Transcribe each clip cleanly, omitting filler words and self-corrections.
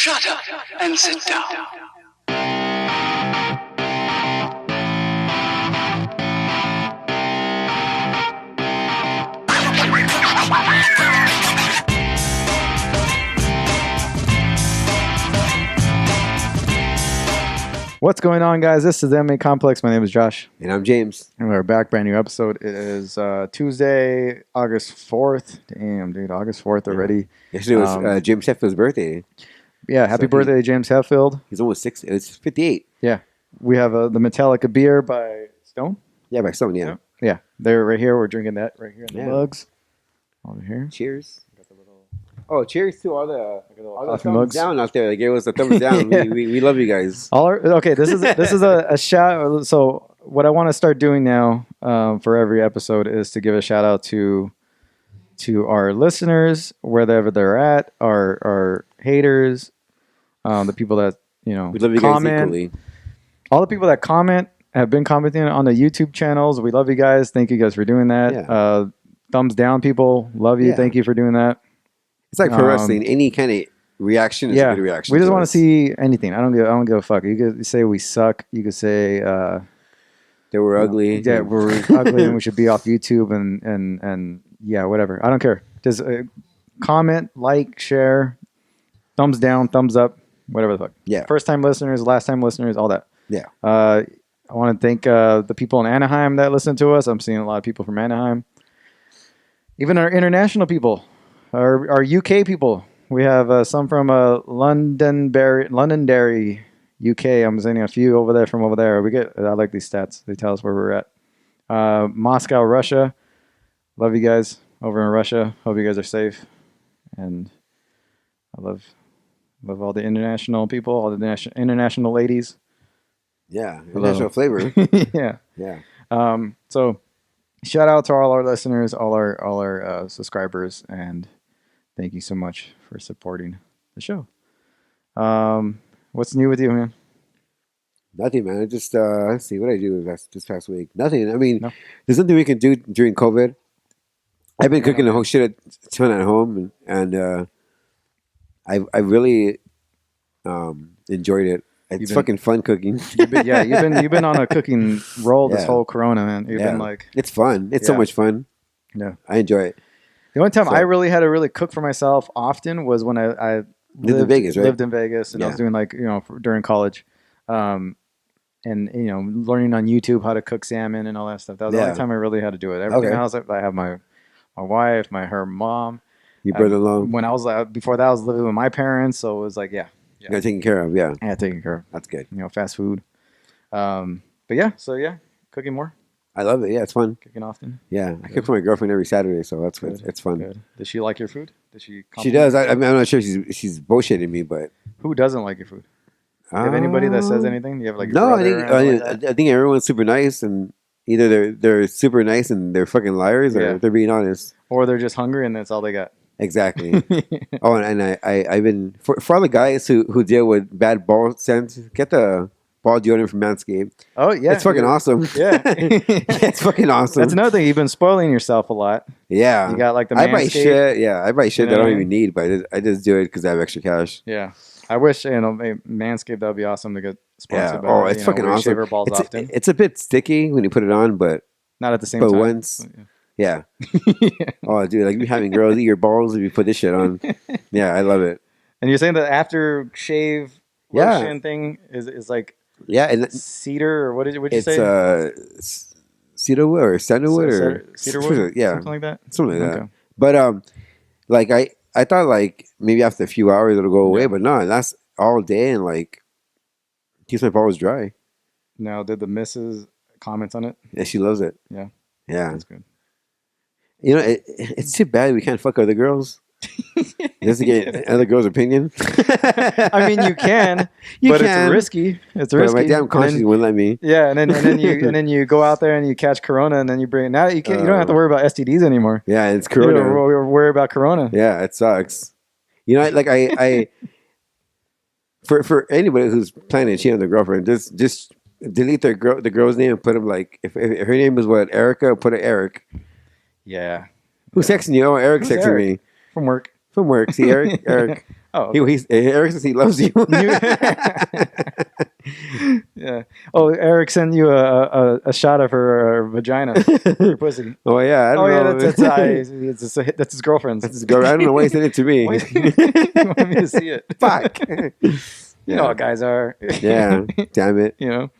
Shut up and sit down. What's going on, guys? This is the MMA Complex. My name is Josh. And I'm James. And we're back, brand new episode. It is Tuesday, August 4th. Damn, dude, August 4th already. Yesterday was James Hetfield's birthday. Yeah, happy birthday, James Hetfield. He's almost 60. It's 58. Yeah. We have the Metallica beer by Stone. Yeah, by Stone, yeah. Yeah, they're right here. We're drinking that right here in the mugs. Over here. Cheers. Oh, cheers to all the coffee thumbs mugs down out there. They gave us a thumbs down. Yeah. we love you guys. Okay, this is a shout. So what I want to start doing now for every episode is to give a shout out to our listeners, wherever they're at, our haters, the people that we love you comment, guys equally. all the people that comment have been commenting on the YouTube channels. We love you guys. Thank you guys for doing that. Yeah. Thumbs down, people. Love you. Yeah. Thank you for doing that. It's like pro wrestling. Any kind of reaction is a good reaction. We just want to see anything. I don't give a fuck. You could say we suck. You could say that we're ugly. Yeah, we're ugly and we should be off YouTube and yeah, whatever. I don't care. Just comment, like, share, thumbs down, thumbs up, whatever the fuck. Yeah. First time listeners, last time listeners, all that. Yeah. I want to thank the people in Anaheim that listen to us. I'm seeing a lot of people from Anaheim. Even our international people. Our UK people, we have some from Londonderry, UK. I'm sending a few over there from over there. I like these stats. They tell us where we're at. Moscow, Russia. Love you guys over in Russia. Hope you guys are safe. And I love all the international people, all the international ladies. Yeah, international flavor. Yeah. Yeah. So shout out to all our listeners, all our subscribers, and thank you so much for supporting the show. What's new with you, man? Nothing, man. I just let's see what I do this past week. Nothing. I mean, there's nothing we can do during COVID. I've been cooking the whole shit a ton at home, and I really enjoyed it. It's fucking fun cooking. You've been on a cooking roll this whole Corona, man. You've been like, it's fun. It's so much fun. Yeah, I enjoy it. The only time I really had to really cook for myself often was when I lived in Vegas, right? Lived in Vegas, and I was doing during college, and learning on YouTube how to cook salmon and all that stuff. That was the only time I really had to do it. Everything else, I have my wife, her mom. You brought along when I was before that I was living with my parents, so it was like you got taken care of. Yeah, taken care of. That's good. Fast food. But cooking more. I love it. Yeah, it's fun. Cooking often. Yeah, I cook for my girlfriend every Saturday, so that's good. It's fun. Good. Does she like your food? Does she? She does. I'm not sure if she's bullshitting me, but who doesn't like your food? Do you have anybody that says anything? Do you have like your no? brother I think everyone's super nice, and either they're super nice and they're fucking liars, or they're being honest, or they're just hungry and that's all they got. Exactly. Oh, and I've been for all the guys who deal with bad ball scent, get the ball deodorant from Manscaped. Oh yeah, it's fucking awesome. Yeah, it's fucking awesome. That's another thing. You've been spoiling yourself a lot. Yeah, you got like the Manscaped. I buy shit that I don't even need, but I just do it because I have extra cash. Yeah, I wish Manscaped. That would be awesome to get sponsored. Yeah. Oh, it's fucking awesome. Shave our balls often. It's a bit sticky when you put it on, but not at the same time. But once. Yeah. Oh, dude, like you having girls eat your balls if you put this shit on. Yeah, I love it. And you're saying that after shave lotion thing is like and cedar or what did you say? It's cedarwood or sandalwood or cedarwood, yeah, something like that. Something like that. But like I thought like maybe after a few hours it'll go away, but no, it lasts all day and like keeps my balls dry. Now, did the missus comment on it? Yeah, she loves it. Yeah, that's good. It's too bad we can't fuck other girls. Just to get other girls' opinion. I mean, you can, but it's risky. It's risky. My damn conscience wouldn't let me. Yeah, and then you go out there and you catch Corona, and then you bring it. Now you can't. You don't have to worry about STDs anymore. Yeah, it's Corona. You don't worry about Corona. Yeah, it sucks. Like I for anybody who's planning to cheat on their girlfriend, just delete the girl's name and put them like if her name is Erica, put it Eric. Yeah. Who's texting you? Oh, Eric's texting me. From work. See, Eric. Oh, okay. Eric says he loves you. Yeah. Oh, Eric sent you a shot of her vagina, your pussy. Oh yeah, I don't know. That's his girlfriend's. That's his girl. I don't know why he sent it to me. Why you want me to see it? Fuck. You know how guys are. Yeah. Damn it. You know,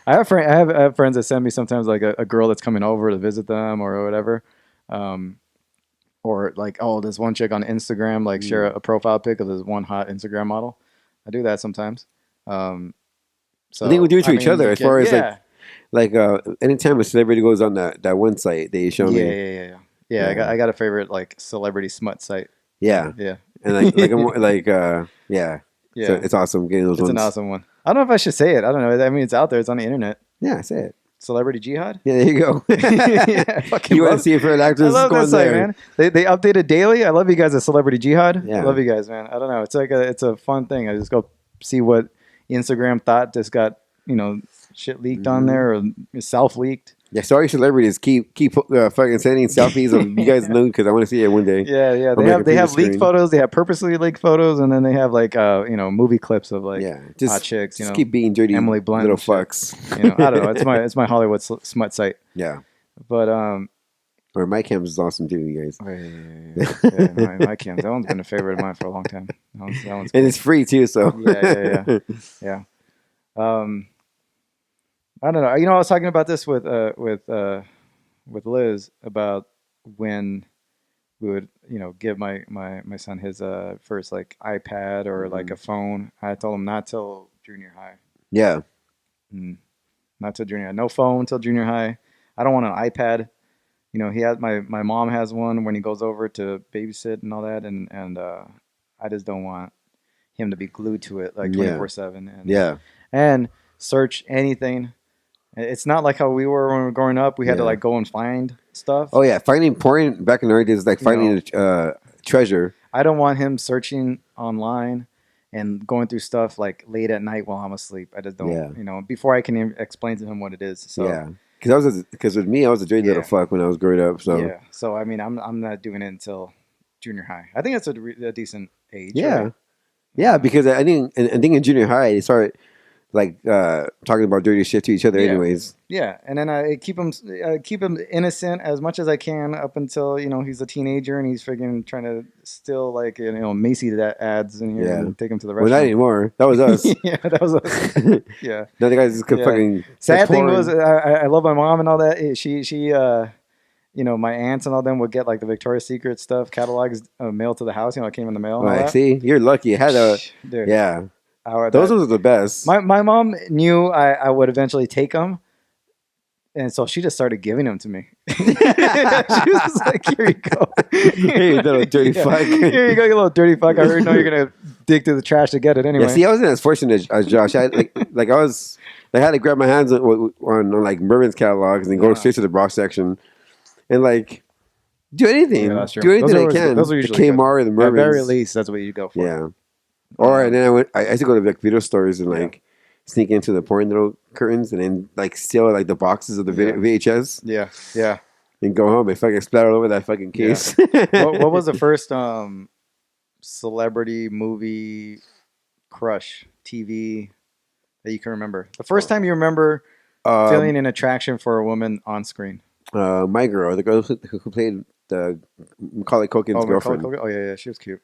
I have friends that send me sometimes like a girl that's coming over to visit them or whatever. Or like, oh, there's one chick on Instagram, like share a profile pic of this one hot Instagram model. I do that sometimes. So I think we do it to each other as far as like anytime a celebrity goes on that one site they show me. Yeah. I got a favorite like celebrity smut site. Yeah. And yeah. So it's awesome getting those ones. It's an awesome one. I don't know if I should say it. I don't know. I mean, it's out there. It's on the internet. Yeah, say it. Celebrity Jihad? Yeah, there you go. You want to see it for actors? I love that site, man. They update it daily. I love you guys at Celebrity Jihad. Yeah. I love you guys, man. I don't know. It's like it's a fun thing. I just go see what Instagram thought just got, shit leaked on there or self-leaked. Yeah, sorry, celebrities. Keep fucking sending selfies of you guys know because I want to see it one day. Yeah. They have leaked photos. They have purposely leaked photos, and then they have like movie clips of like hot chicks. Just keep being dirty, Emily Blunt little fucks. I don't know. It's my Hollywood smut site. Yeah, but or my cams is awesome too, you guys. Yeah, my cams. That one's been a favorite of mine for a long time. That one's cool. And it's free too, so yeah. I don't know. I was talking about this with Liz about when we would, give my son his first like iPad or like a phone. I told him not till junior high. Yeah. Not till junior high. No phone till junior high. I don't want an iPad. He has my mom has one when he goes over to babysit and all that, and I just don't want him to be glued to it like 24/7. And search anything. It's not like how we were when we were growing up. We had to like go and find stuff. Oh yeah, finding porn back in our days is like finding a treasure. I don't want him searching online and going through stuff like late at night while I'm asleep. I just don't, before I can explain to him what it is. So because with me, I was a dirty little fuck when I was growing up. So so I mean, I'm not doing it until junior high. I think that's a decent age. Yeah, right? Yeah, because I think in junior high they started like talking about dirty shit to each other anyways. Yeah, and then I keep him innocent as much as I can up until he's a teenager and he's freaking trying to still like Macy ads in here and take him to the restaurant. Well, not anymore. That was us. Yeah, that was us. Yeah. Now the guys just fucking. Sad thing was I love my mom and all that. She my aunts and all them would get like the Victoria's Secret stuff catalogs mailed to the house. It came in the mail. I see. You're lucky. I had Dude. Yeah. Those ones are the best. My mom knew I would eventually take them, and so she just started giving them to me. She was just like, "Here you go, hey, you little dirty fuck. Here you go, you little dirty fuck. I already know you're gonna dig through the trash to get it anyway." Yeah, see, I wasn't as fortunate as Josh. I had to grab my hands on like Mervin's catalogs and then go straight to the bra section, and like do anything, do anything I can. Those are usually the Kmart or the Mervin's. At very least, that's what you go for. Yeah. Or and then I used to go to like video stores and like sneak into the porn little curtains and then like steal like the boxes of the VHS. Yeah. And go home and fucking splatter all over that fucking case. Yeah. What was the first celebrity movie crush TV that you can remember? The first time you remember feeling an attraction for a woman on screen? My girl, the girl who played the Macaulay Culkin's girlfriend. Oh yeah, she was cute.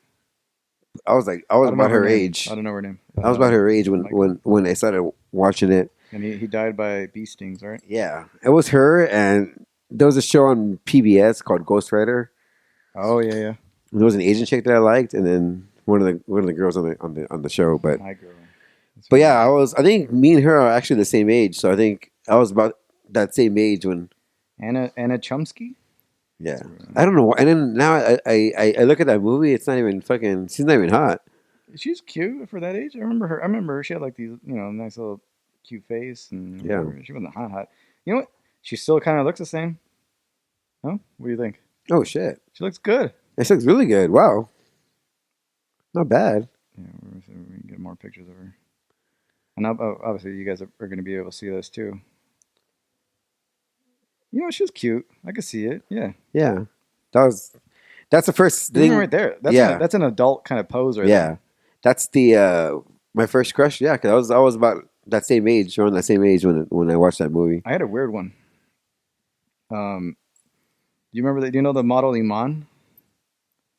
I was about her age. I don't know her name. I was about her age when I started watching it. And he died by bee stings, right? Yeah, it was her, and there was a show on PBS called Ghost Rider. Oh yeah. There was an Asian chick that I liked, and then one of the girls on the show. But my girl. But yeah, I think me and her are actually the same age, so I think I was about that same age when Anna Chomsky. Yeah, I don't know. And then now I look at that movie. It's not even fucking. She's not even hot. She's cute for that age. I remember her. She had like these, nice little cute face, and she wasn't hot. You know what? She still kind of looks the same. Huh? What do you think? Oh shit! She looks good. She looks really good. Wow. Not bad. Yeah, we can get more pictures of her. And obviously, you guys are going to be able to see this too. She's cute. I could see it. Yeah. Yeah. That's the first thing right there. That's an adult kind of pose right there. That's the my first crush. Yeah, because I was about that same age, around that same age when I watched that movie. I had a weird one. You remember that? Do you know the model Iman?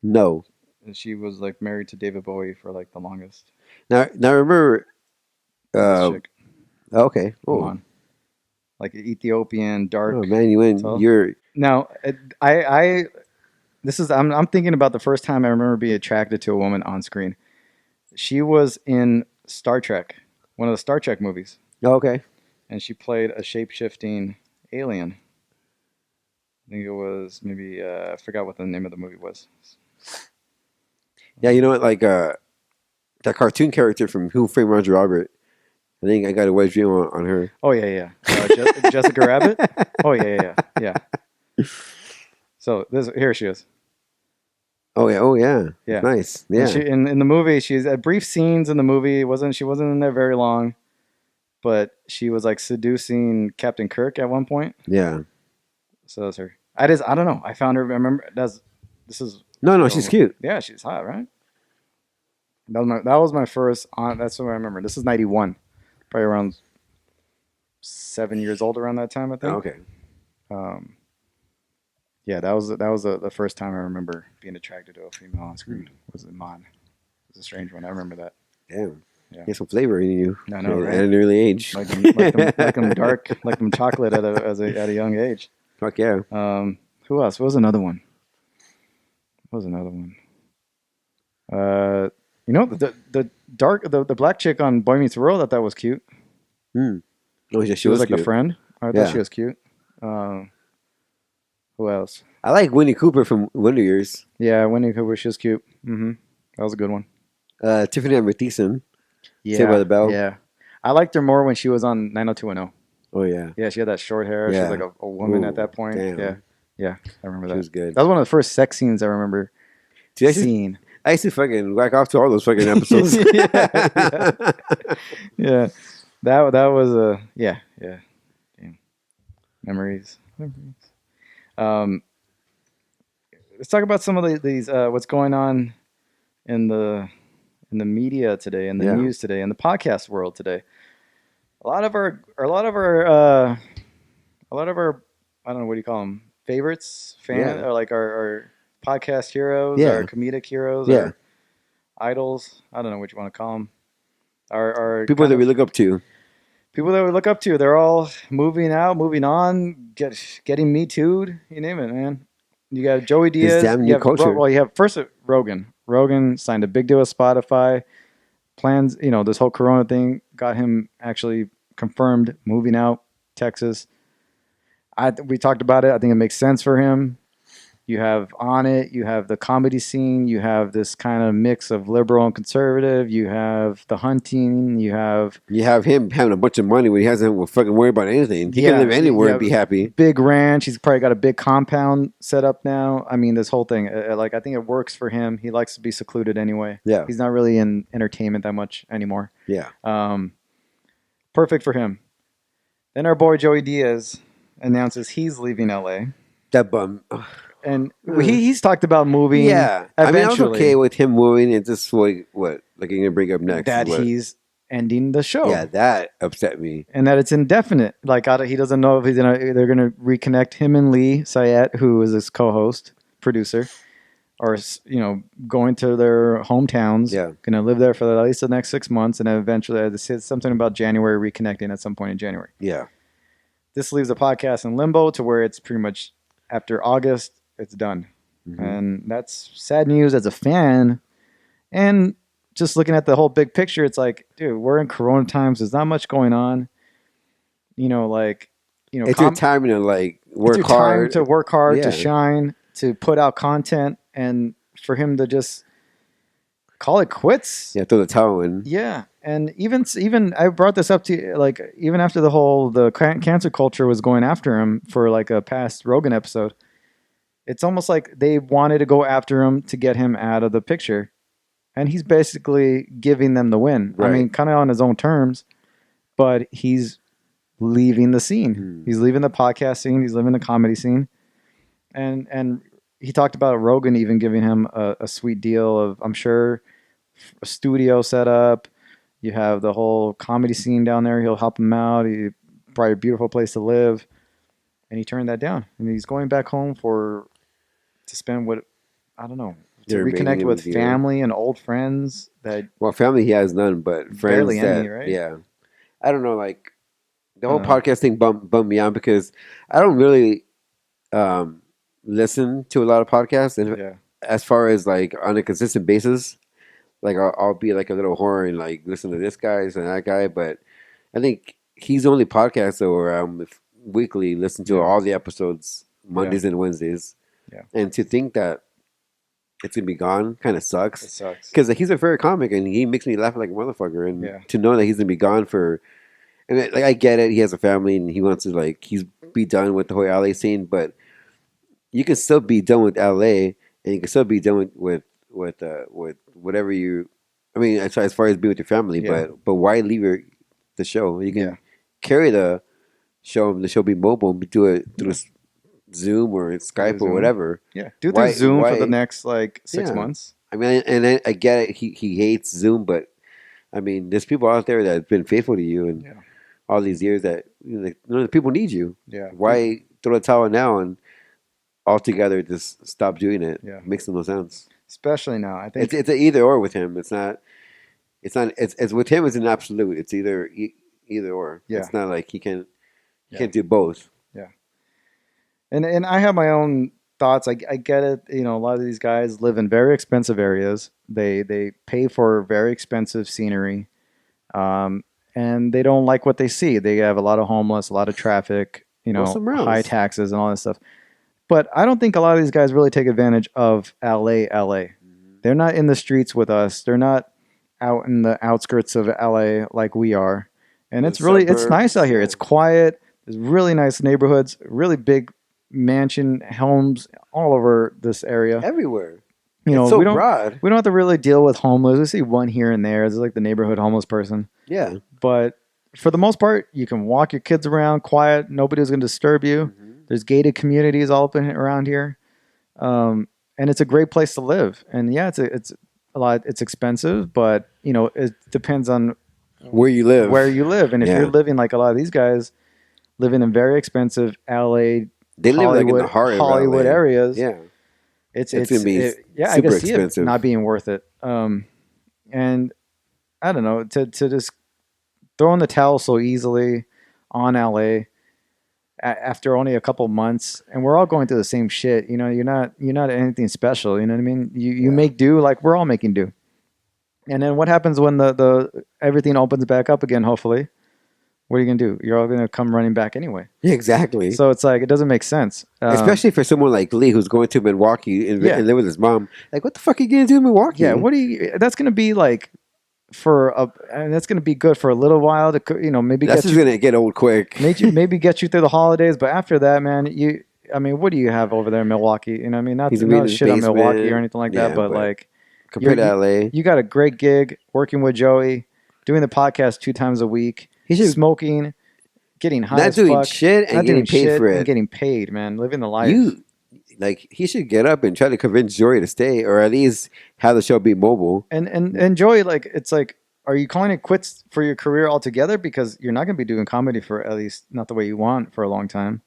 No. She was like married to David Bowie for like the longest. Now remember. This chick, Okay. Oh. Iman. Like Ethiopian, dark. Oh man, you went. tall. You're. Now, this is I'm thinking about the first time I remember being attracted to a woman on screen. She was in Star Trek, one of the Star Trek movies, Oh, okay. and she played a shape-shifting alien. I think it was maybe I forgot what the name of the movie was. Yeah, you know what? Like that cartoon character from Who Framed Roger Rabbit. I think I got a wedge view on her. Oh yeah. Jessica Rabbit. Oh yeah. So here she is. Oh yeah. Yeah. Nice. Yeah. And in the movie, she's at brief scenes in the movie. She wasn't in there very long, but she was like seducing Captain Kirk at one point. Yeah. So that's her. I don't know. I found her. I remember this is. No, she's cute. Yeah, she's hot, right? That was my first. That's what I remember. This is 91, probably around 7 years old around that time, I think. Oh, okay. Yeah, that was the first time I remember being attracted to a female on screen. Was Iman. It was a strange one. I remember that. Damn. Yeah. Get some flavor in you. I know, right? At an early age. Like them dark, like them chocolate at a young age. Fuck yeah. Who else? What was another one? You know, the black chick on Boy Meets World, I thought that was cute. Oh, yeah, She was like cute. a friend. I thought she was cute. Who else? I like Winnie Cooper from Wonder Years. Yeah, Winnie Cooper, she was cute. Mm-hmm. That was a good one. Tiffany Amber Thiessen. Yeah. Saved by the Bell. Yeah. I liked her more when she was on 90210. Oh, yeah. Yeah, she had that short hair. Yeah. She was like a woman at that point. Damn. Yeah, I remember that. She was good. That was one of the first sex scenes I remember seeing. I used to fucking whack off to all those fucking episodes. Yeah. That was a Damn. Memories. Let's talk about some of these what's going on in the media today, in the news today, in the podcast world today. A lot of our I don't know, what do you call them? Favorites, or like our podcast heroes, our comedic heroes, our idols. I don't know what you want to call them. Our people that we look up to. People that we look up to. They're all moving out, moving on, getting Me Too'd. You name it, man. You got Joey Diaz. This damn new culture. You have first Rogan. Rogan signed a big deal with Spotify. Plans, this whole Corona thing got him actually confirmed moving out Texas. We talked about it. I think it makes sense for him. You have On It. You have the comedy scene. You have this kind of mix of liberal and conservative. You have the hunting. You have him having a bunch of money when he hasn't fucking worry about anything. He can live anywhere and be happy. Big ranch. He's probably got a big compound set up now. I mean, this whole thing. I think it works for him. He likes to be secluded anyway. Yeah. He's not really in entertainment that much anymore. Yeah. Perfect for him. Then our boy Joey Diaz announces he's leaving LA. That bum. And he's talked about moving. Yeah. Eventually. I mean, I was okay with him moving. It's just what you're going to bring up next. That he's ending the show. Yeah, that upset me. And that it's indefinite. Like, he doesing know if they're going to reconnect him and Lee Sayat, who is his co-host, producer, or, going to their hometowns. Yeah. Going to live there for at least the next 6 months. And then eventually, they said something about January, reconnecting at some point in January. Yeah. This leaves the podcast in limbo to where it's pretty much after August, it's done. Mm-hmm. And that's sad news as a fan. And just looking at the whole big picture, it's like, dude, we're in Corona times. There's not much going on. It's your time to work hard. Time to work hard, to shine, to put out content, and for him to just call it quits. Yeah, throw the towel in. Yeah. And even I brought this up to you, even after the cancer culture was going after him for a past Rogan episode, it's almost like they wanted to go after him to get him out of the picture. And he's basically giving them the win. Right. I mean, kind of on his own terms, but he's leaving the scene. He's leaving the podcast scene. He's leaving the comedy scene. And he talked about Rogan even giving him a sweet deal of, I'm sure, a studio set up. You have the whole comedy scene down there. He'll help him out. Probably a beautiful place to live. And he turned that down. And he's going back home to spend I don't know, to reconnect with family and old friends. Well, family he has none, but friends barely any, right? Yeah. I don't know, like, the whole podcast thing bummed me out because I don't really listen to a lot of podcasts. And as far as, like, on a consistent basis, like, I'll be like a little whore and, like, listen to this guy and that guy. But I think he's the only podcaster where weekly listen to all the episodes Mondays and Wednesdays. Yeah. And to think that it's going to be gone kind of sucks. It sucks. Because he's a favorite comic and he makes me laugh like a motherfucker. And to know that he's going to be gone and like, I get it. He has a family and he wants to be done with the whole LA scene. But you can still be done with LA and you can still be done with whatever I mean, as far as being with your family. But why leave the show? You can carry the show be mobile and do it through Zoom or Skype or whatever. Yeah, do through Zoom for the next 6 months. I mean, and I get it. He hates Zoom, but I mean, there's people out there that have been faithful to you and all these years that the people need you. Yeah. Why throw the towel now and altogether just stop doing it? Yeah, makes no sense. Especially now, I think it's an either or with him. It's not. It's with him. It's an absolute. It's either or. Yeah. It's not like he can't do both. Yeah. And I have my own thoughts. I get it. A lot of these guys live in very expensive areas. They pay for very expensive scenery, and they don't like what they see. They have a lot of homeless, a lot of traffic, high taxes and all that stuff. But I don't think a lot of these guys really take advantage of LA. They're not in the streets with us. They're not out in the outskirts of LA like we are. And it's nice out here. It's quiet. There's really nice neighborhoods, really big mansion homes all over this area. Everywhere. It's so broad. We don't have to really deal with homeless. We see one here and there. It's like the neighborhood homeless person. Yeah. But for the most part, you can walk your kids around quiet. Nobody's going to disturb you. Mm-hmm. There's gated communities all up around here. And it's a great place to live. And yeah, it's a lot. It's expensive, but it depends on where you live. And if you're living like a lot of these guys living in very expensive LA, they live like in the heart of Hollywood LA. areas. Yeah. It's going to be super I can see expensive. It not being worth it. And I don't know, to just throw in the towel so easily on LA after only a couple months, and we're all going through the same shit. You're not anything special. You know what I mean? You make do like we're all making do. And then what happens when the everything opens back up again? Hopefully, what are you gonna do? You're all gonna come running back anyway. Yeah, exactly. So it's like it doesn't make sense, especially for someone like Lee w's going to Milwaukee and live with his mom. Like, what the fuck are you gonna do in Milwaukee? Yeah, that's gonna be like that's gonna be good for a little while to maybe that's just gonna get old quick. maybe get you through the holidays, but after that, man, what do you have over there in Milwaukee? Not shit on Milwaukee or anything like that, but like compared to LA, you got a great gig working with Joey, doing the podcast 2 times a week. He's smoking, getting high, not doing shit and getting paid for it. And getting paid, man, living the life. He should get up and try to convince Joey to stay, or at least have the show be mobile. And Joey, it's like, are you calling it quits for your career altogether? Because you're not going to be doing comedy for at least not the way you want for a long time.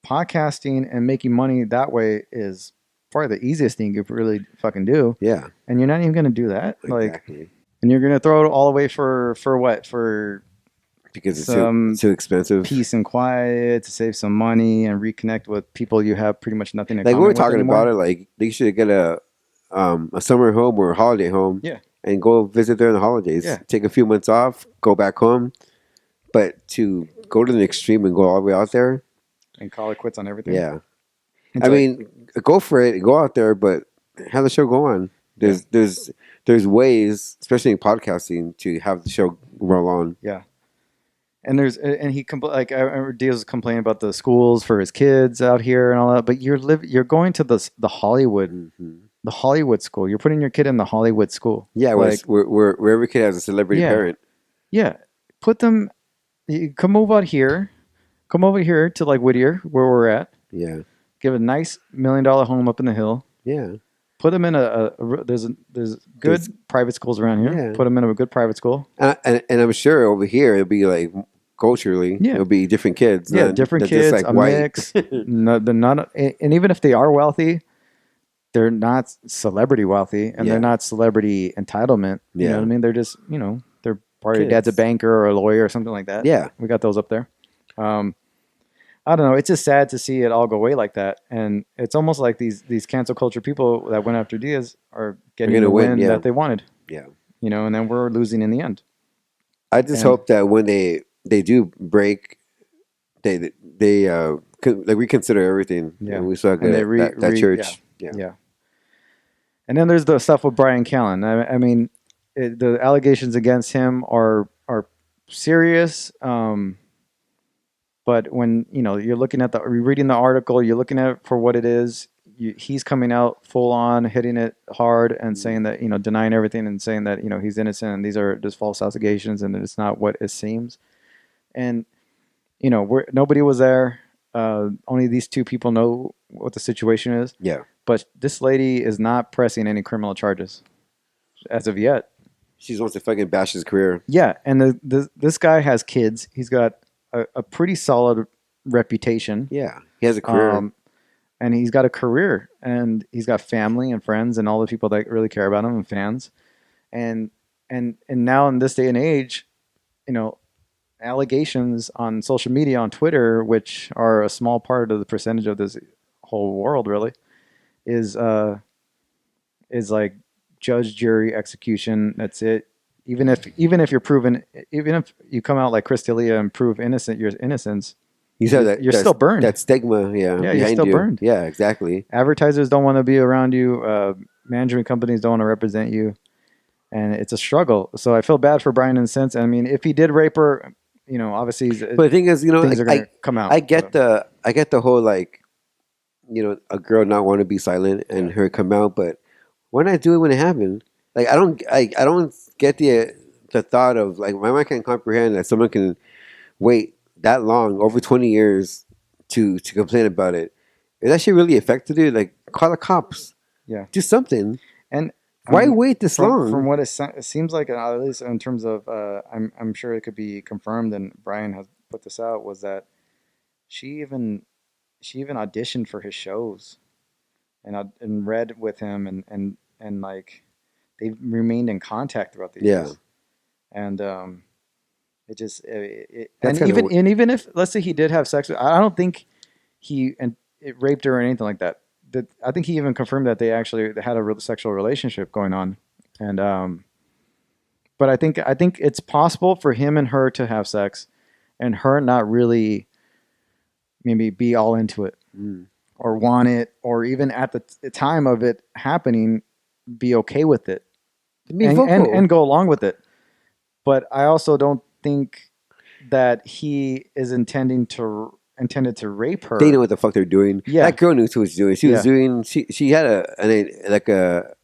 Podcasting and making money that way is probably the easiest thing you could really fucking do. Yeah. And you're not even going to do that. Exactly. And you're going to throw it all away for what? Because it's too expensive. Peace and quiet to save some money and reconnect with people you have pretty much nothing in common we were with talking anymore. about it. Like, they should get a summer home or a holiday home. Yeah. And go visit during the holidays. Yeah. Take a few months off, go back home. But to go to the extreme and go all the way out there. And call it quits on everything. Yeah. I mean, go for it. Go out there, but have the show go on. There's ways, especially in podcasting, to have the show roll on. Yeah. And I remember Diaz complaining about the schools for his kids out here and all that. But you're going to the Hollywood, the Hollywood school. You're putting your kid in the Hollywood school. Yeah, where every kid has a celebrity parent. Yeah, put them. Come over here to like Whittier, where we're at. Yeah, give a nice $1 million home up in the hill. Yeah, Put him in there's good private schools around here. Yeah. Put him in a good privite school. And I'm sure over here it'll be like culturally, it'll be different kids. Yeah, different kids, like a mix. And even if they are wealthy, they're not celebrity wealthy, and they're not celebrity entitlement. You know what I mean? They're just, they're probably dad's a banker or a lawyer or something like that. Yeah. We got those up there. I don't know. It's just sad to see it all go away like that. And it's almost like these cancel culture people that went after Diaz are getting the win that they wanted. Yeah. And then we're losing in the end. I just hope that when they do break, they reconsider everything. Yeah. And we saw that church. Yeah. And then there's the stuff with Brian Callen. I mean, the allegations against him are serious. But when you're looking at you're reading the article, you're looking at it for what it is. He's coming out full on, hitting it hard, and saying that denying everything and saying that he's innocent and these are just false allegations and it's not what it seems. And nobody was there. Only these two people know what the situation is. Yeah. But this lady is not pressing any criminal charges as of yet. She just wants to fucking bash his career. Yeah, and this guy has kids. He's got a pretty solid reputation. Yeah, he has a career. And he's got a career, and he's got family and friends and all the people that really care about him and fans. And now in this day and age, allegations on social media, on Twitter, which are a small part of the percentage of this whole world, really, is like judge, jury, execution. That's it. Even if you're proven, even if you come out like Chris D'Elia and prove your innocence, you're still burned. That stigma, you're still burned. Yeah, exactly. Advertisers don't want to be around you. Management companies don't want to represent you, and it's a struggle. So I feel bad for Brian in a sense. I mean, if he did rape her, obviously. But the thing is, things are going to come out. I get the whole like, a girl not want to be silent and her come out, but why not do it when it happened? Like I don't get the thought of like my mind can't comprehend that someone can wait that long, over 20 years, to complain about it. Is that shit really affected you? Like call the cops. Yeah, do something. And why wait this long? From what it seems like, at least in terms of, I'm sure it could be confirmed, and Brian has put this out, was that she even auditioned for his shows, and read with him, and like. They've remained in contact throughout the years. And it just even if let's say he did have sex, I don't think it raped her or anything like that. I think he even confirmed that they actually had a sexual relationship going on. And but I think it's possible for him and her to have sex, and her not really maybe be all into it or want it, or even at the time of it happening, be okay with it. And go along with it. But I also don't think that he is intended to rape her. They know what the fuck they're doing. Yeah. That girl knew what she was doing. She was doing. She had a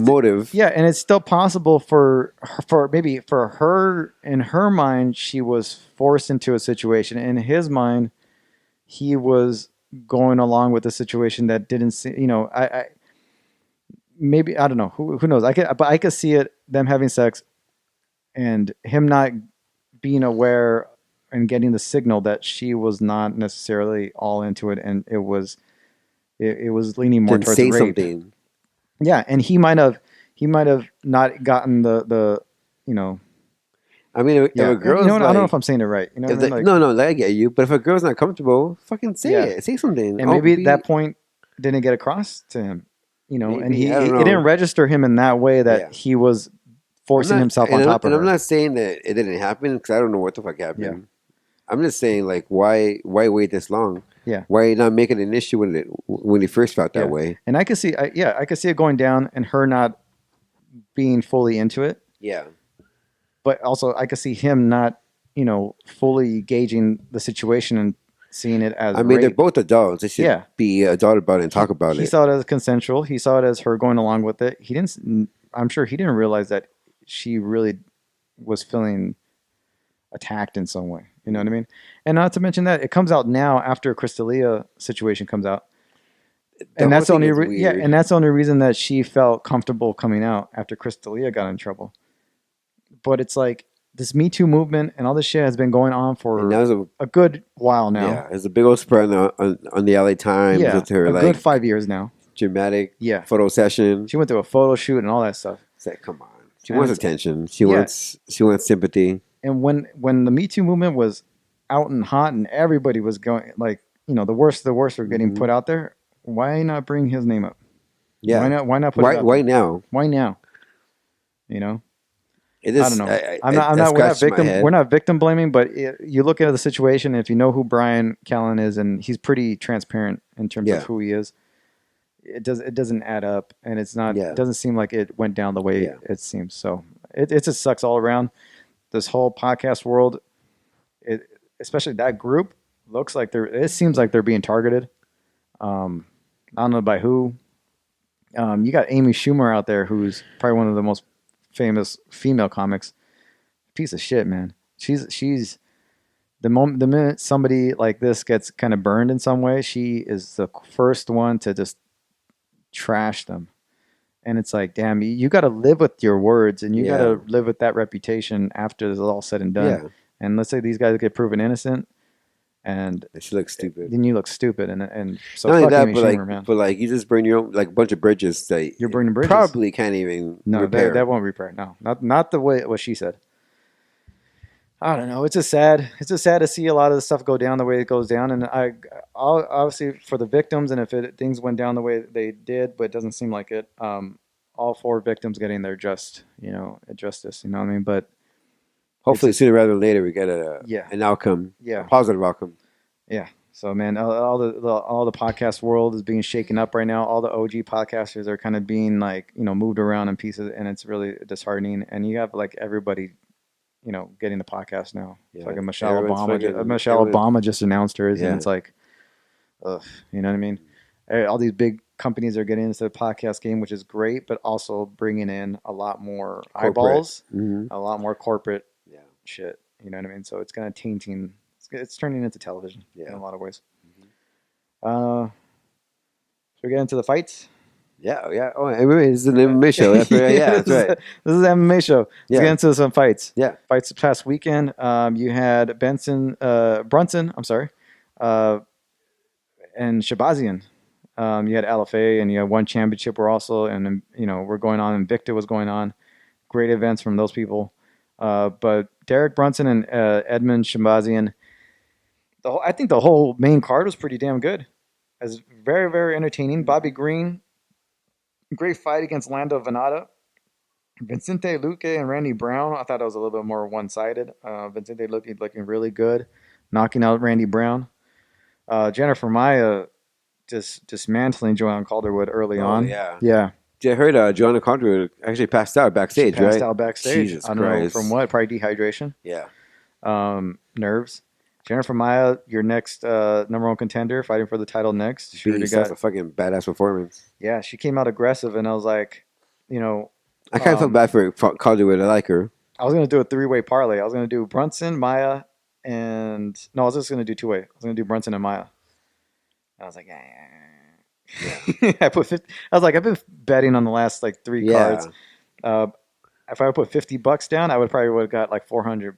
motive. Yeah, and it's still possible for her, in her mind, she was forced into a situation. In his mind, he was going along with the situation that didn't see. Maybe, I don't know. Who knows? But I could see them having sex, and him not being aware and getting the signal that she was not necessarily all into it, and it was leaning more towards rape. Something. Yeah, and he might have not gotten the. I mean, if a girl's I don't know if I'm saying it right. No, I get you. But if a girl's not comfortable, fucking say it. Say something. And maybe that point didn't get across to him. And it didn't register him in that way that he was forcing himself on top of her. And I'm not saying that it didn't happen, because I don't know what the fuck happened. Yeah. I'm just saying, like, why wait this long? Yeah. Why not make it an issue when he first felt that way? And I could see, I could see it going down and her not being fully into it. Yeah. But also, I could see him not, fully gauging the situation and seeing it as they're both adults. They should be adult about it and talk about it. He saw it as consensual. He saw it as her going along with it. I'm sure he didn't realize that she really was feeling attacked in some way. You know what I mean? And not to mention that it comes out now after Chris D'Elia situation comes out. And that's the only weird. and that's the only reason that she felt comfortable coming out after Chris D'Elia got in trouble. But it's like this Me Too movement and all this shit has been going on for a good while now. Yeah, there's a big old spread on the LA Times with her a good 5 years now. Dramatic photo session. She went through a photo shoot and all that stuff. It's like, come on. She wants attention. She wants sympathy. And when the Me Too movement was out and hot and everybody was going, like, you know, the worst were getting put out there, why not bring his name up? Yeah. Why not put it up? Why now? Why now? You know? It is, I don't know. We're not victim blaming, but you look at the situation, and if you know who Brian Callen is, and he's pretty transparent in terms of who he is, it doesn't add up, and it's not. It doesn't seem like it went down the way it seems. So it just sucks all around. This whole podcast world, especially that group, looks like it seems like they're being targeted. I don't know by who. You got Amy Schumer out there, who's probably one of the most famous female comics. Piece of shit, man. She's the minute somebody like this gets kind of burned in some way, she is the first one to just trash them. And it's like, damn, you got to live with your words, and you got to live with that reputation after it's all said and done. Yeah. And let's say these guys get proven innocent, and she looks stupid. Then you look stupid, and so not only that, Amy Schumer, man. But like you just burn your own, like a bunch of bridges that you're burning bridges. Probably can't even repair. That won't repair. No, not the way what she said. I don't know. It's just sad. It's just sad to see a lot of the stuff go down the way it goes down. And I'll obviously for the victims, and if things went down the way they did, but it doesn't seem like it. All 4 victims getting their justice. You know what I mean? But hopefully sooner rather than later we get an outcome, a positive outcome. Yeah. So man, all the podcast world is being shaken up right now. All the OG podcasters are kind of being like, you know, moved around in pieces, and it's really disheartening. And you have like everybody, you know, getting the podcast now. It's like Michelle Obama just announced hers, and it's like, ugh, you know what I mean? All these big companies are getting into the podcast game, which is great, but also bringing in a lot more eyeballs, a lot more corporate shit. You know what I mean? So it's kind of tainting. It's turning into television in a lot of ways. Should we get into the fights? Yeah. Oh, MMA. This is an MMA show. That's right. Yeah, that's right. This is an MMA show. Let's get into some fights. Yeah. Fights this past weekend. You had Brunson, and Shahbazyan. You had LFA, and you had one championship. We're going on. Invicta was going on. Great events from those people. But Derek Brunson and Edmund Shahbazyan, I think the whole main card was pretty damn good. It was very, very entertaining. Bobby Green, great fight against Lando Venata. Vicente Luque and Randy Brown, I thought it was a little bit more one-sided. Vicente looking really good, knocking out Randy Brown. Jennifer Maia just dismantling Joanne Calderwood early on. Yeah. I heard Joanna Calderwood actually passed out backstage, right? Passed out backstage. Jesus I don't know from what. Probably dehydration. Yeah. Nerves. Jennifer Maia, your next number 1 contender, fighting for the title next. That's a fucking badass performance. Yeah, she came out aggressive, and I was like, you know... I kind of felt bad for Calderwood. I like her. I was going to do a 3-way parlay. I was going to do Brunson, Maia, and... No, I was just going to do 2-way. I was going to do Brunson and Maia. And I was like, yeah. I was like, I've been betting on the last like 3 cards. If I would put $50 down, I would have got like 400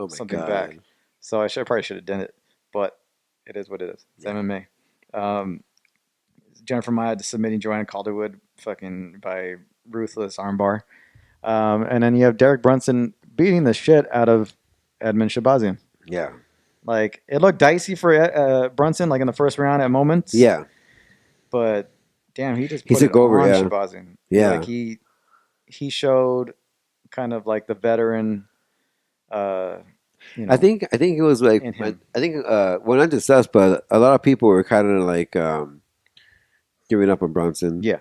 something back. So I probably should have done it, but it is what it is. It's MMA. Jennifer Maia submitting Joanna Calderwood fucking by ruthless armbar. And then you have Derek Brunson beating the shit out of Edmund Shahbazyan. Yeah. Like, it looked dicey for Brunson, like in the first round at moments. Yeah. But, damn, he just put it over on Shahbazyan. Yeah. Like, he showed kind of like the veteran... I think it was like well, not just us, but a lot of people were kind of like giving up on Brunson. Yeah,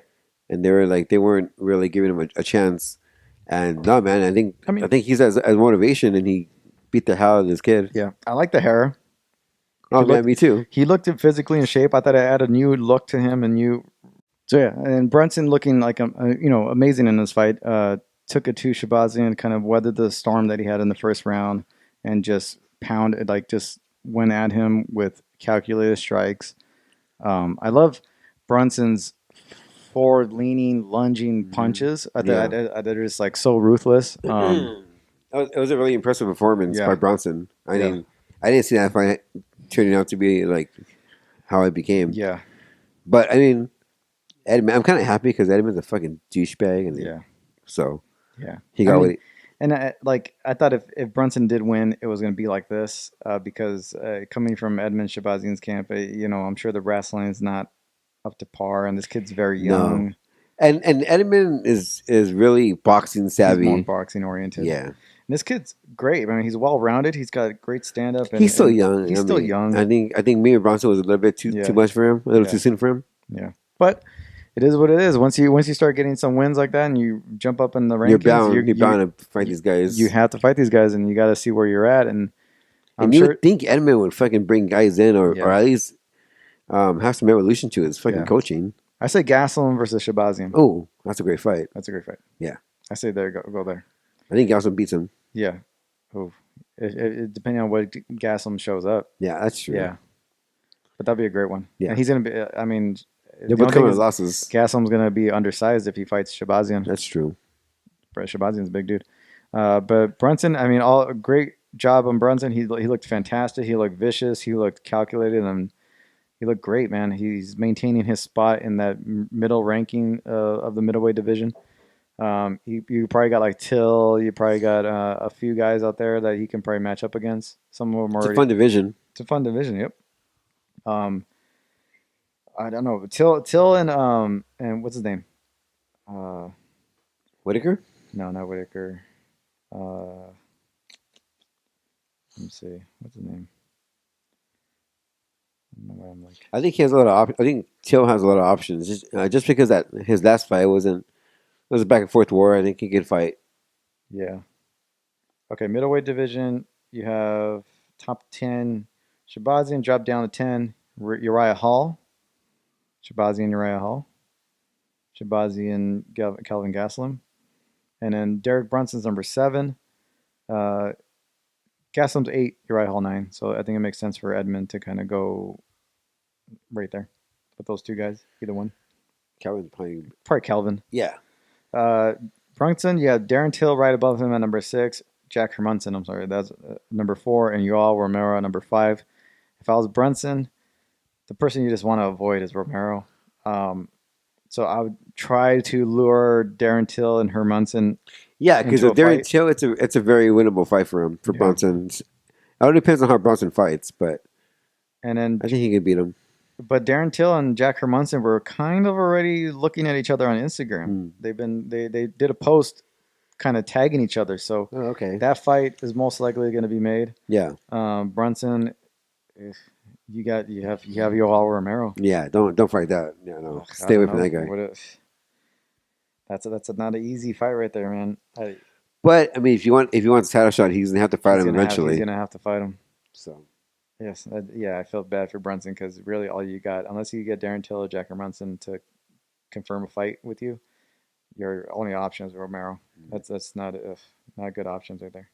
and they weren't really giving him a chance. And no, man, I think he's as motivation, and he beat the hell out of this kid. Yeah, I like the hair. Oh man, me too. He looked physically in shape. I thought I had a new look to him, and Brunson looking like amazing in this fight. Took it to Shahbazyan, kind of weathered the storm that he had in the first round. And just just went at him with calculated strikes. I love Brunson's forward-leaning, lunging punches. I thought they're just like so ruthless. It was a really impressive performance Yeah. by Brunson. I Yeah. mean, I didn't see that fight turning out to be like how it became. Yeah, But I mean, Edmund, I'm kind of happy because Edmund's a fucking douchebag, and yeah, so yeah. he got what he. And I thought if Brunson did win, it was going to be like this because coming from Edmund Shahbazyan's camp, I'm sure the wrestling's not up to par, and this kid's very young. No. And Edmund is really boxing savvy. He's more boxing oriented. Yeah. And this kid's great. I mean, he's well rounded. He's got great stand up. He's still young. He's still young. I think me and Bronson was a little bit too much for him. A little too soon for him. Yeah. But it is what it is. Once you start getting some wins like that and you jump up in the rankings, you're bound to fight these guys. You have to fight these guys, and you got to see where you're at. And you would think Edmund would fucking bring guys in, or at least have some evolution to his fucking coaching. I say Gastelum versus Shahbazyan. Oh, that's a great fight. That's a great fight. Yeah. I say there, go there. I think Gastelum beats him. Yeah. Oh, depending on what Gastelum shows up. Yeah, that's true. Yeah. But that'd be a great one. Yeah. And he's going to be, I mean, they're both coming with losses. Gastelum's going to be undersized if he fights Shahbazyan. That's true. Shahbazyan's a big dude. But Brunson, I mean, all great job on Brunson. He looked fantastic. He looked vicious. He looked calculated, and he looked great, man. He's maintaining his spot in that middle ranking of the middleweight division. You probably got like Till. You probably got a few guys out there that he can probably match up against. Some of them are. It's a fun division. It's a fun division. Yep. I don't know. Till and what's his name? Whitaker? No, not Whitaker. Let me see. What's his name? I don't know why I'm like. I think he has a lot of. I think Till has a lot of options. Just because that his last fight was a back and forth war. I think he could fight. Yeah. Okay, middleweight division. You have top 10. Shahbazyan dropped down to 10. Uriah Hall. Shahbazyan, Uriah Hall. Shahbazyan, Kelvin Gastelum. And then Derek Brunson's number 7. Gastelum's 8, Uriah Hall 9. So I think it makes sense for Edmund to kind of go right there with those two guys. Either one. Kelvin's playing. Probably Kelvin. Yeah. Brunson, you have Darren Till right above him at number 6. Jack Hermanson, I'm sorry, that's number 4. And Yoel Romero at number 5. If I was Brunson, the person you just want to avoid is Romero. So I would try to lure Darren Till and Hermanson. Yeah, because with Darren Till, it's a very winnable fight for him, for Brunson. It all depends on how Brunson fights, but and then I think he can beat him. But Darren Till and Jack Hermanson were kind of already looking at each other on Instagram. They did a post kind of tagging each other. So that fight is most likely going to be made. Yeah. Brunson, you have Yoel Romero. Yeah, don't fight that. Yeah, no. Stay away from that guy. That's not an easy fight right there, man. But I mean, if you want a title shot, he's gonna have to fight him eventually. He's gonna have to fight him. So. Yes, I felt bad for Brunson because really all you got, unless you get Darren Till or Jack Hermanson to confirm a fight with you, your only option is Romero. That's not good options right there.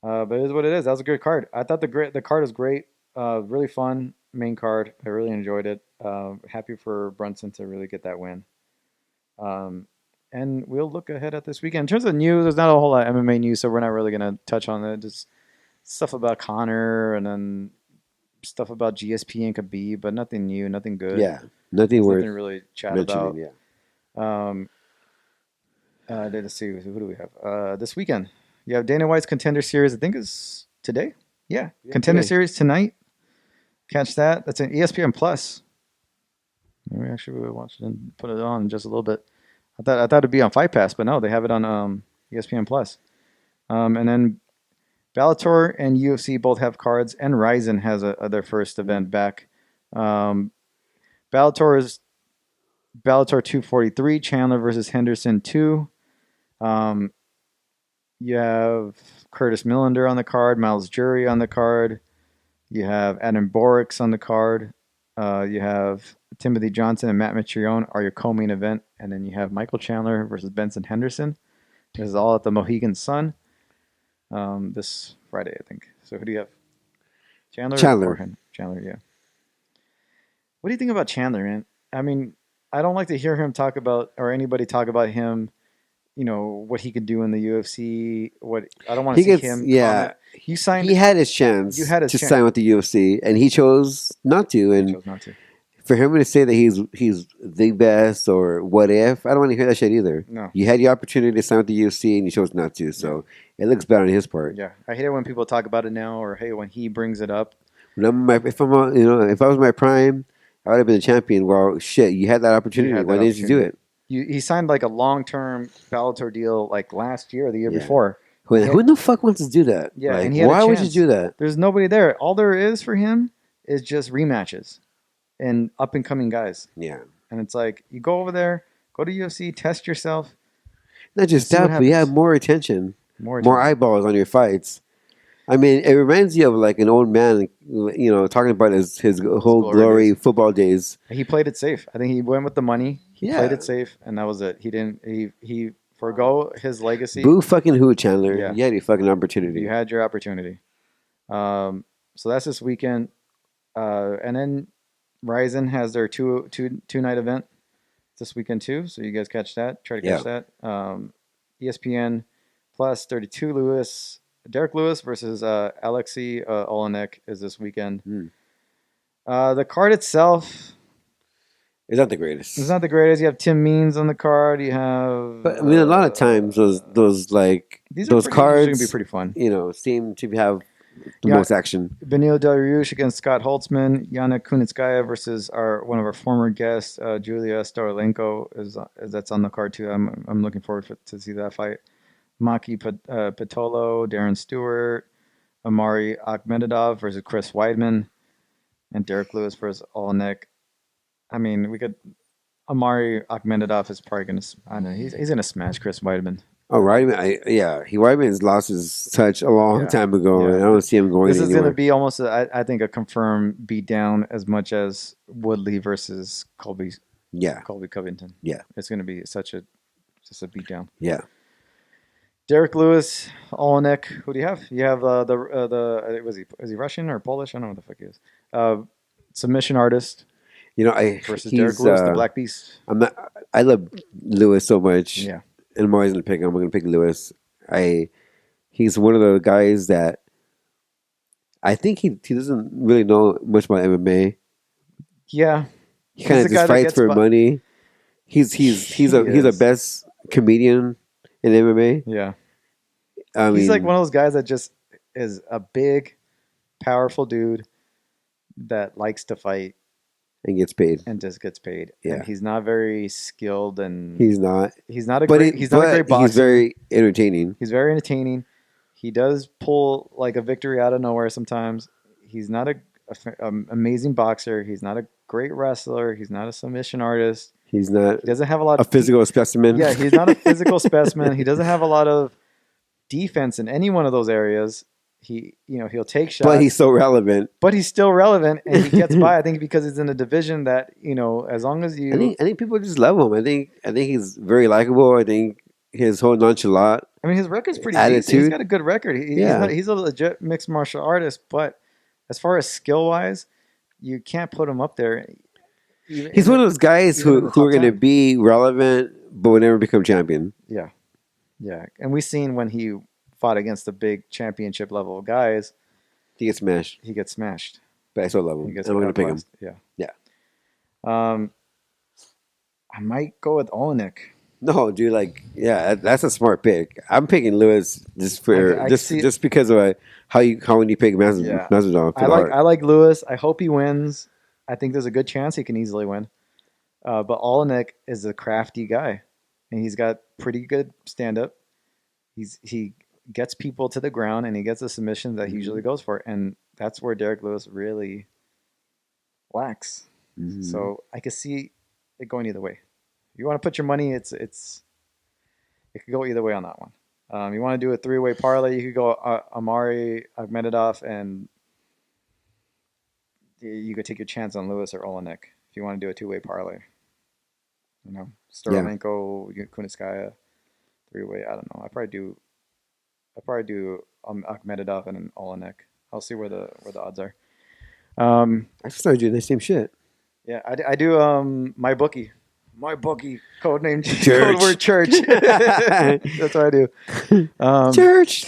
But it is what it is. That was a good card. I thought the card was great. Really fun main card. I really enjoyed it. Happy for Brunson to really get that win. And we'll look ahead at this weekend. In terms of news, there's not a whole lot of MMA news, so we're not really going to touch on it. Just stuff about Connor and then stuff about GSP and Khabib, but nothing new, nothing good. Yeah, nothing really chat about. Yeah. Let's see, who do we have? This weekend, you have Dana White's Contender Series. I think is today. Yeah, Contender Series tonight. Catch that. That's an ESPN Plus. Maybe actually we'll watch it and put it on in just a little bit. I thought it'd be on Fight Pass, but no, they have it on ESPN Plus. And then Bellator and UFC both have cards, and Ryzen has their first event back. Bellator is Bellator 243, Chandler versus Henderson 2. You have Curtis Millender on the card, Miles Jury on the card. You have Adam Borix on the card. You have Timothy Johnson and Matt Mitrione are your co-main event. And then you have Michael Chandler versus Benson Henderson. This is all at the Mohegan Sun this Friday, I think. So who do you have? Chandler, yeah. What do you think about Chandler, man? I mean, I don't like to hear him talk about or anybody talk about him. You know what he could do in the UFC. What I don't want to He see gets him yeah. comment. You signed. He had his You chance had his to chance. sign with the UFC, and he chose not to. He And chose not to. for him to say that he's the best or what if, I don't want to hear that shit either. No. You had the opportunity to sign with the UFC, and you chose not to. So it looks bad on his part. Yeah, I hate it when people talk about it now, or hey, when he brings it up. If I was my prime, I would have been the champion. Well, shit, you had that opportunity. had that Why didn't you do it? He signed like a long-term Bellator deal like last year or the year Yeah. before. Who in the fuck wants to do that? Yeah, like, and he had a why would you chance. do that? There's nobody there. All there is for him is just rematches and up-and-coming guys. Yeah. And it's like, you go over there, go to UFC, test yourself. Not just see what that, but yeah, happens. more attention, More eyeballs on your fights. I mean, it reminds you of like an old man, talking about his whole glory football days. He played it safe. I think he went with the money. He Yeah. played it safe, and that was it. He didn't. He forgo his legacy. Boo fucking who, Chandler? Yeah. You had your fucking opportunity. You had your opportunity. So that's this weekend, and then Ryzen has their two night event this weekend too. So you guys catch that. Try to catch that. ESPN Plus 32 Lewis. Derek Lewis versus Alexei Oleinik is this weekend. The card itself It's not the greatest. It's not the greatest. You have Tim Means on the card. You have, but I mean, a lot of times those these cards going to be pretty fun. Seem to have the most action. Benil Dariush against Scott Holtzman. Yana Kunitskaya versus one of our former guests, Julia Storolenko, is that's on the card too. I'm looking forward to see that fight. Maki Patolo, Darren Stewart, Amari Akhmedov versus Chris Weidman, and Derek Lewis versus Oleinik. I mean, Amari Akhmedov is probably going to. I don't know. He's going to smash Chris Weidman. Oh, Weidman, Weidman's lost his touch a long time ago, and I don't see him going. This is going to be almost, I think, a confirmed beatdown as much as Woodley versus Colby. Yeah, Colby Covington. Yeah, it's going to be just a beatdown. Yeah. Derek Lewis, Oleinik. Who do you have? You have is he Russian or Polish? I don't know what the fuck he is. Submission artist. Versus Derek Lewis, the Black Beast. I love Lewis so much. Yeah. And I'm always going to pick him. I'm going to pick Lewis. He's one of the guys that I think he doesn't really know much about MMA. Yeah. He kind of just fights for money. He's a best comedian in MMA. Yeah. He's like one of those guys that just is a big, powerful dude that likes to fight. And gets paid. And just gets paid. Yeah. And he's not very skilled and he's not a great boxer. He's very entertaining. He's very entertaining. He does pull like a victory out of nowhere sometimes. He's not an amazing boxer. He's not a great wrestler. He's not a submission artist. He doesn't have a lot of physical specimen. Yeah, he's not a physical specimen. He doesn't have a lot of defense in any one of those areas. He'll take shots. But he's so relevant. But he's still relevant, and he gets by. I think because he's in a division that as long as you. I think people just love him. I think he's very likable. I think his whole nonchalant. I mean, his record's pretty attitude. decent. He's got a good record. He's a legit mixed martial artist, but as far as skill wise, you can't put him up there. He's one of those guys who are going to be relevant, but will never become champion. Yeah, yeah, and we've seen when he fought against the big championship level guys, he gets smashed. But I still love him. I'm going to pick him. Yeah. I might go with Oleinik. No, dude, that's a smart pick. I'm picking Lewis just because of how when you pick Masvidal. I like Lewis. I hope he wins. I think there's a good chance he can easily win. But Oleinik is a crafty guy, and he's got pretty good stand up. He gets people to the ground, and he gets the submission that he usually goes for, and that's where Derek Lewis really lacks. Mm-hmm. So I can see it going either way. If you want to put your money, it could go either way on that one. You want to do a 3-way parlay, you could go Amari Akhmedov, and you could take your chance on Lewis or Oleinik. If you want to do a 2-way parlay, Storolenko, Kunitskaya, 3-way. I don't know. I probably do Akhmedov and an Oleinik. I'll see where the odds are. I started doing the same shit. Yeah, I do my bookie. My bookie, codename Church. code word church. That's what I do. Church.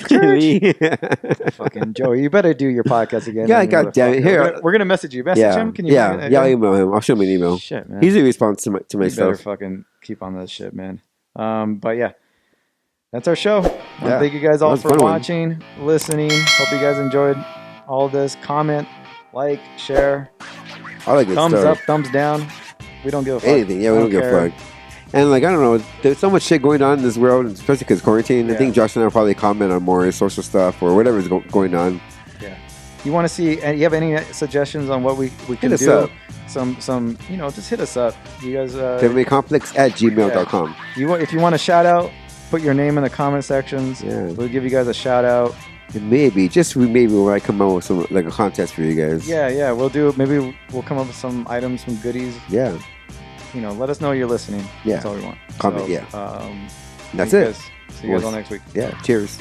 Fucking Joey, you better do your podcast again. Yeah, God damn it. Here, we're gonna message you. Message him. Can you? Yeah, I'll email him. I'll show him an email. Shit, man. He's a response to my You better stuff. fucking keep on that shit, man. But yeah, that's our show. Yeah. Thank you guys all That was a for fun one. watching, listening. Hope you guys enjoyed all of this. Comment, like, share, I like it. thumbs up, thumbs down. We don't give a fuck. Anything. Yeah, we don't give a fuck. And like, I don't know, there's so much shit going on in this world, especially because quarantine. Yeah. I think Josh and I will probably comment on more social stuff or whatever is going on. Yeah. You want to see? And you have any suggestions on what we can Hit us do? up. Some just hit us up. You guys. MMAcomplex@gmail.com. If you want a shout out, put your name in the comment sections. Yeah. We'll give you guys a shout out. And maybe when I come out with some like a contest for you guys. Yeah. We'll do. Maybe we'll come up with some items, some goodies. Yeah. Let us know you're listening. Yeah. That's all we want. Comment. So, Yeah. That's thank you it. guys. See you guys all next week. Yeah. Cheers.